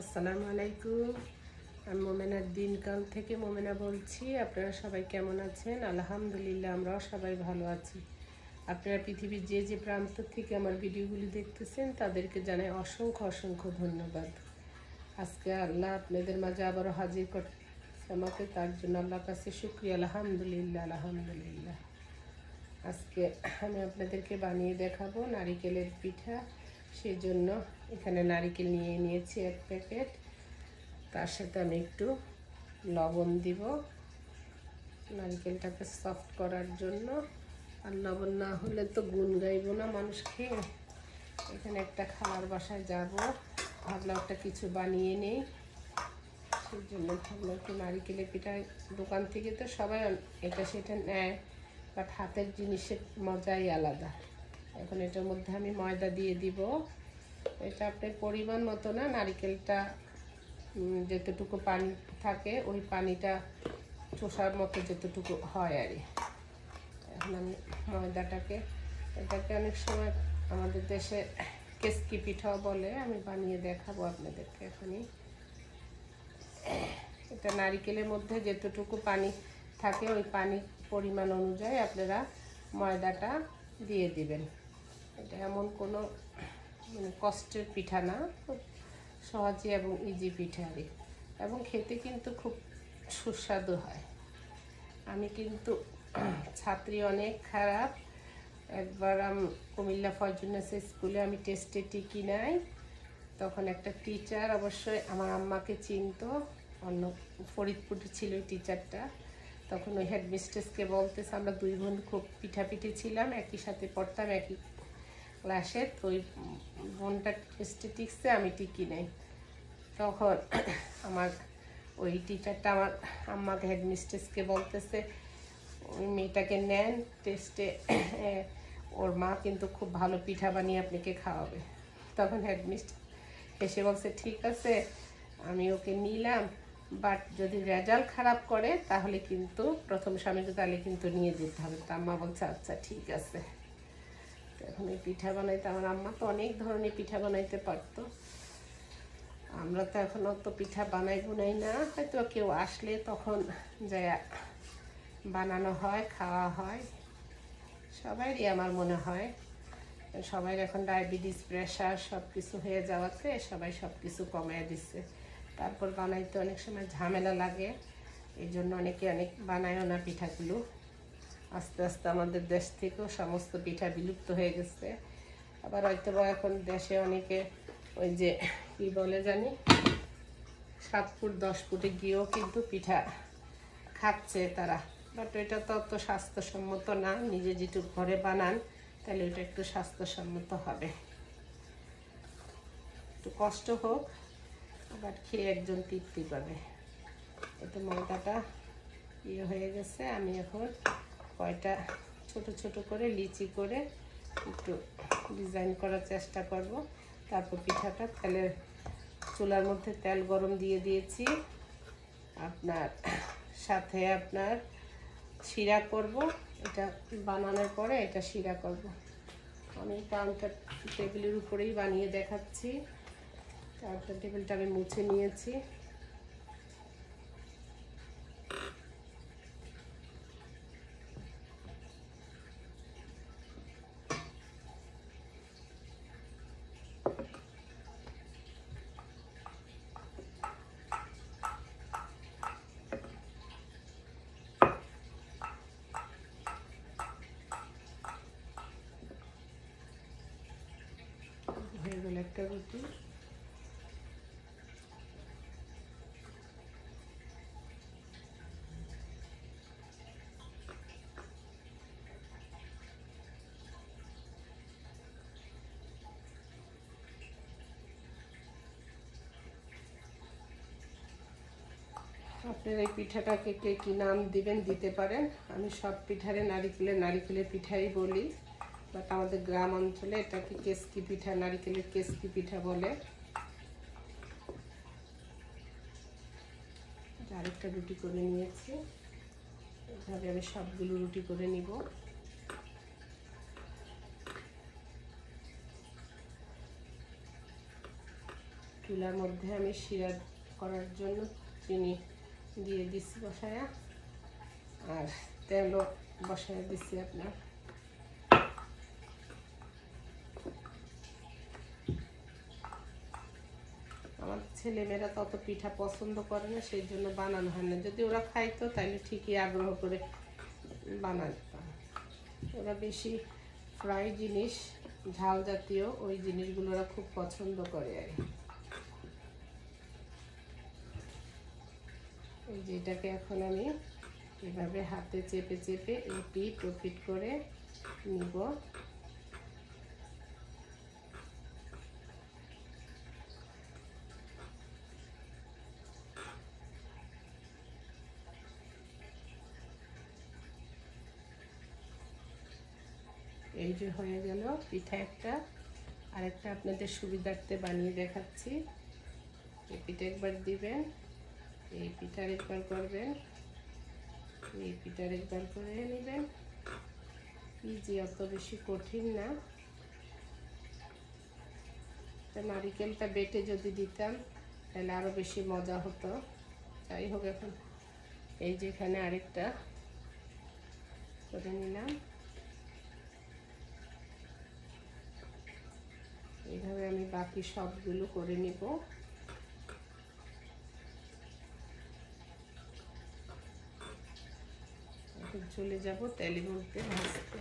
আসসালামু আলাইকুম। আমি মোমেনার দিনকাল থেকে মোমেনা বলছি। আপনারা সবাই কেমন আছেন? আলহামদুলিল্লাহ, আমরাও সবাই ভালো আছি। আপনারা পৃথিবীর যে যে প্রান্ত থেকে আমার ভিডিওগুলি দেখতেছেন তাদেরকে জানাই অসংখ্য অসংখ্য ধন্যবাদ। আজকে আল্লাহ আপনাদের মাঝে আবারও হাজির করছে আমাকে, তার জন্য আল্লাহর কাছে শুকরিয়া। আলহামদুলিল্লাহ আলহামদুলিল্লাহ। আজকে আমি আপনাদেরকে বানিয়ে দেখাবো নারিকেলের পিঠা। সেজন্য এখানে নারিকেল নিয়ে নিয়েছি 1 প্যাকেট। তার সাথে আমি একটু লবণ দিব নারিকেলটাকে সফট করার জন্য। আর লবণ না হলে তো গুণ গাইব না মানুষ খেয়ে। এখানে একটা খাওয়ার বাসায় যাব, ভাবলাম একটা কিছু বানিয়ে নেই। সেই জন্য ভাবলাম একটু নারিকেলের পিঠা। দোকান থেকে তো সবাই এটা সেটা নেয়, বাট হাতের জিনিসের মজাই আলাদা। এখন এটার মধ্যে আমি ময়দা দিয়ে দিব। এটা আপনার পরিমাণ মতো না, নারিকেলটা যতটুকু পানি থাকে ওই পানিটা চোষার মতো যতটুকু হয় আর কি। এখন আমি এটাকে অনেক সময় আমাদের দেশে কেসকি পিঠাও বলে, আমি বানিয়ে দেখাবো আপনাদেরকে এখনই। এটা নারিকেলের মধ্যে যতটুকু পানি থাকে ওই পানির পরিমাণ অনুযায়ী আপনারা ময়দাটা দিয়ে দিবেন। এটা এমন কোনো কষ্টের পিঠা না, খুব সহজে এবং ইজি পিঠা আর, এবং খেতে কিন্তু খুব সুস্বাদু হয়। আমি কিন্তু ছাত্রী অনেক খারাপ। একবার কুমিল্লা ফরচুনেস স্কুলে আমি টেস্টে টিকি নাই, তখন একটা টিচার অবশ্যই আমার আম্মাকে চিনতো, অন্য ফরিদপুরে ছিল ওই টিচারটা। তখন ওই হেডমিস্ট্রেসকে বলতেছে, আমরা 2 বোন খুব পিঠাপিঠি ছিলাম, একই সাথে পড়তাম একই ক্লাসে, তো ওই বোনটা টেস্টে টিকছে, আমি টিকি নাই। তখন আমার ওই টিচারটা আমার আম্মাকে হেডমিস্ট্রেসকে বলতেছে, ওই মেয়েটাকে নেন টেস্টে, ওর মা কিন্তু খুব ভালো পিঠা বানিয়ে আপনাকে খাওয়াবে। তখন হেডমিস্ট্রেস এসে বলছে, ঠিক আছে আমি ওকে নিলাম, বাট যদি রেজাল্ট খারাপ করে তাহলে কিন্তু প্রথম স্বামীকে তাহলে কিন্তু নিয়ে যেতে হবে। তা আম্মা বলছে আচ্ছা ঠিক আছে। এখন এই পিঠা বানাইতে, আমার আম্মা তো অনেক ধরনের পিঠা বানাইতে পারতো। আমরা তো এখন অত পিঠা বানাই না, হয়তো কেউ আসলে তখন যা বানানো হয়, খাওয়া হয়। সবাইরই আমার মনে হয়, সবাই এখন ডায়াবেটিস, প্রেশার সব কিছু হয়ে যাওয়াতে সবাই সব কিছু কমিয়ে দিচ্ছে। তারপর বানাইতে অনেক সময় ঝামেলা লাগে, এই জন্য অনেকে অনেক বানায়ও না পিঠাগুলো। আস্তে আস্তে আমাদের দেশ থেকেও সমস্ত পিঠা বিলুপ্ত হয়ে গেছে। আবার হয়তো বা এখন দেশে অনেকে ওই যে কি বলে জানি 7 ফুট 10 ফুটে গিয়েও কিন্তু পিঠা খাচ্ছে তারা, বাট ওইটা তো অত স্বাস্থ্যসম্মত না। নিজে যেটুকু ঘরে বানান তাহলে ওইটা একটু স্বাস্থ্যসম্মত হবে। একটু কষ্ট হোক, আবার খেয়ে একজন তৃপ্তি পাবে। এতে ময়দাটা ইয়ে হয়ে গেছে। আমি এখন কয়টা ছোট ছোট করে লিচি করে একটু ডিজাইন করার চেষ্টা করব। তারপর পিঠাটা চুলার মধ্যে তেল গরম দিয়ে দিয়েছি। আপনার সাথে আপনার শিরা করব, এটা বানানোর পরে এটা শিরা করব। আমি কাউন্টার টেবিলের উপরেই বানিয়ে দেখাচ্ছি। কাউন্টার টেবিলটা আমি মুছে নিয়েছি। হয়ে গেল একটা রুটি। আপনার এই পিঠাটাকে কে কী নাম দিবেন দিতে পারেন। আমি সব পিঠারে নারিকেলের পিঠাই বলি, বাট আমাদের গ্রাম অঞ্চলে এটাকে কেসকি পিঠা, নারিকেলের কেসকি পিঠা বলে। আরেকটা রুটি করে নিয়েছি, এভাবে আমি সবগুলো রুটি করে নিব। চুলার মধ্যে আমি শিরা করার জন্য চিনি দিয়ে দিচ্ছি বসায়া, আর তেলও বসায় দিচ্ছি আপনার। আমার ছেলেমেয়েরা তত পিঠা পছন্দ করে না, সেই জন্য বানানো হয় না। যদি ওরা খাইতো তাহলে ঠিকই আগ্রহ করে বানাতাম। ওরা বেশি ফ্রাই জিনিস, ঝাল জাতীয় ওই জিনিসগুলো ওরা খুব পছন্দ করে। আর এই যে এটাকে এখন আমি এভাবে হাতে চেপে চেপে এপিট ওপিট করে নিব। এই যে হয়ে গেল পিঠা একটা। আরেকটা আপনাদের সুবিধার্থে বানিয়ে দেখাচ্ছি। এই পিঠা একবার দিবেন, এই পিঠার একবার করবেন, এই পিঠার একবার করে নেবেন। কি যে অত বেশি কঠিন না। নারিকেলটা বেটে যদি দিতাম তাহলে আরো বেশি মজা হতো। যাই হোক, এখন এই যে এখানে আরেকটা করে নিলাম। এইভাবে আমি বাকি সবগুলো করে নিব। এখন চলে যাব তেলের মধ্যে ভাজতে।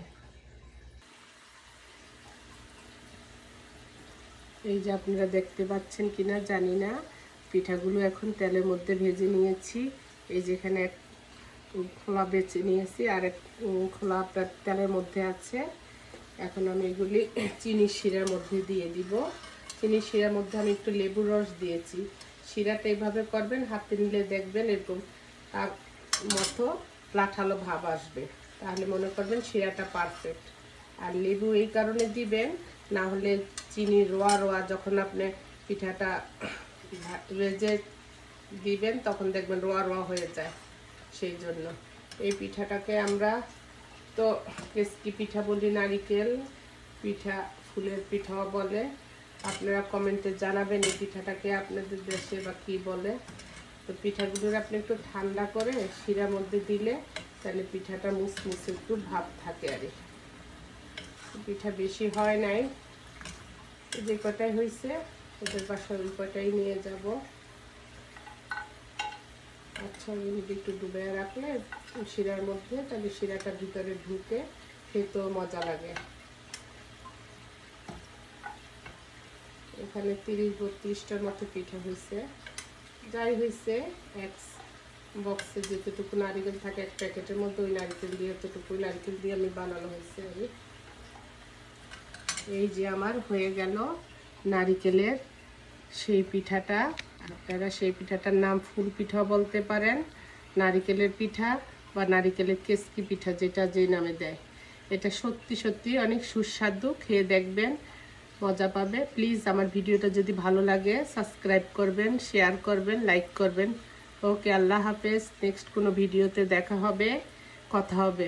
এই যে আপনারা দেখতে পাচ্ছেন কিনা জানি না, পিঠাগুলো এখন তেলের মধ্যে ভেজে নিয়েছি। এই যে এখানে এক খোলা বেছে নিয়েছি, আর এক খোলা আপনার তেলের মধ্যে আছে। এখন আমি এগুলি চিনি শিরার মধ্যে দিয়ে দিব। চিনি শিরার মধ্যে আমি একটু লেবুর রস দিয়েছি। শিরাটা এইভাবে করবেন, হাতে নিলে দেখবেন এরকম তার মতো লাঠালো ভাব আসবে, তাহলে মনে করবেন শিরাটা পারফেক্ট। আর লেবু এই কারণে দিবেন, না হলে চিনি রোয়া রোয়া যখন আপনি পিঠাটা ভেজে দিবেন তখন দেখবেন রোয়া রোয়া হয়ে যায়। সেই জন্য এই পিঠাটাকে আমরা তো কেসকি পিঠা বলি, নারিকেল পিঠা, ফুলের পিঠাও বলে। আপনারা কমেন্টে জানাবেন এই পিঠাটাকে আপনাদের দেশে বা কী বলে। তো পিঠাগুলোর আপনি একটু ঠান্ডা করে শিরার মধ্যে দিলে তাহলে পিঠাটা মুসমুসে একটু ভাব থাকে। আর পিঠা বেশি হয় নাই, যে কটাই হয়েছে ওদের বাসায় ওই কটাই নিয়ে যাব। আচ্ছা, একটু ডুবে রাখলে শিরার মধ্যে, তাহলে শিরাটা ভিতরে ঢুকে খেতেও মজা লাগে। এখানে 30-32টার মতো পিঠা হয়েছে। যাই হয়েছে, এক বক্সে যেতটুকু নারিকেল থাকে এক প্যাকেটের মধ্যে, ওই নারিকেল দিয়ে এতটুকু নারিকেল দিয়ে আমি বানানো হয়েছে। এই যে আমার হয়ে গেল নারিকেলের সেই পিঠাটা। আপনারা সেই পিঠাটার নাম ফুল পিঠা বলতে পারেন, নারিকেলের পিঠা বা নারিকেলের কেসকি পিঠা, যেটা যে নামে দেয়। এটা সত্যি সত্যি অনেক সুস্বাদু, খেয়ে দেখবেন, মজা পাবে। প্লিজ আমার ভিডিওটা যদি ভালো লাগে সাবস্ক্রাইব করবেন, শেয়ার করবেন, লাইক করবেন। ওকে, আল্লাহ হাফেজ। নেক্সট কোনো ভিডিওতে দেখা হবে, কথা হবে।